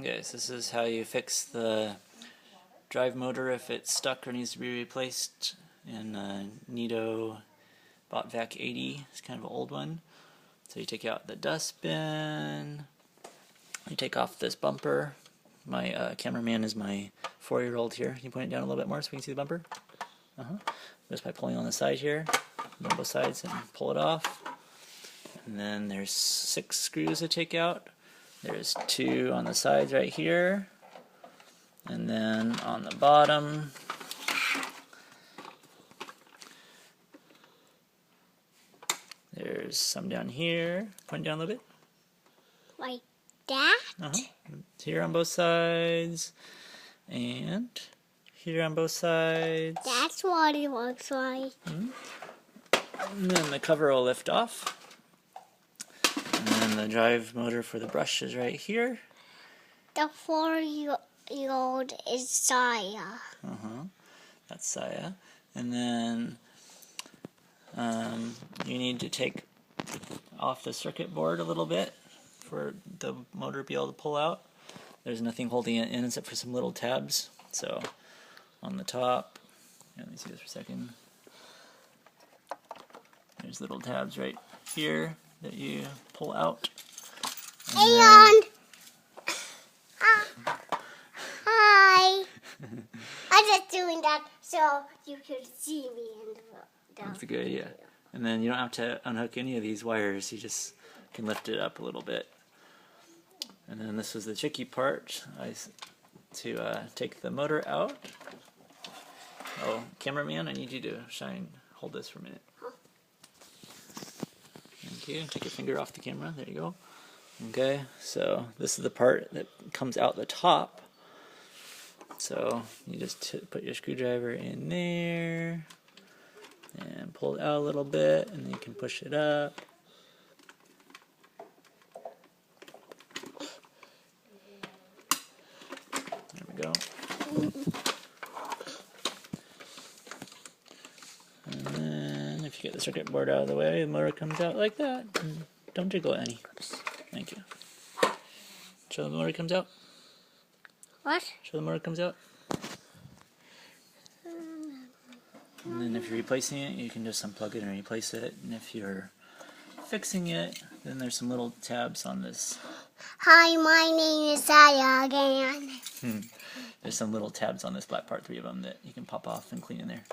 Okay, so this is how you fix the drive motor if it's stuck or needs to be replaced in Neato Botvac 80. It's kind of an old one. So you take out the dustbin, you take off this bumper. My cameraman is my 4-year-old here. Can you point it down a little bit more so we can see the bumper? Just by pulling on the side here, on both sides, and pull it off. And then there's 6 screws to take out. There's 2 on the sides right here, and then on the bottom there's some down here. Point down a little bit. Like that? Here on both sides, and here on both sides. That's what it looks like. And then the cover will lift off. And then the drive motor for the brush is right here. The 4-year-old is Saya. That's Saya. And then you need to take off the circuit board a little bit for the motor to be able to pull out. There's nothing holding it in except for some little tabs. So on the top, let me see this for a second. There's little tabs right here that you pull out. And hi. I'm just doing that so you can see me in the That's a good idea. And then you don't have to unhook any of these wires. You just can lift it up a little bit. And then this was the tricky part, to take the motor out. Oh, cameraman, I need you to hold this for a minute. Thank you. Take your finger off the camera. There you go. Okay, so this is the part that comes out the top. So you just put your screwdriver in there and pull it out a little bit, and then you can push it up. There we go. And then if you get the circuit board out of the way, the motor comes out like that. And don't jiggle it any. Thank you. Show the motor comes out. What? Show the motor comes out. And then if you're replacing it, you can just unplug it and replace it. And if you're fixing it, then there's some little tabs on this. Hi, my name is Saya again. There's some little tabs on this black part, 3 of them, that you can pop off and clean in there.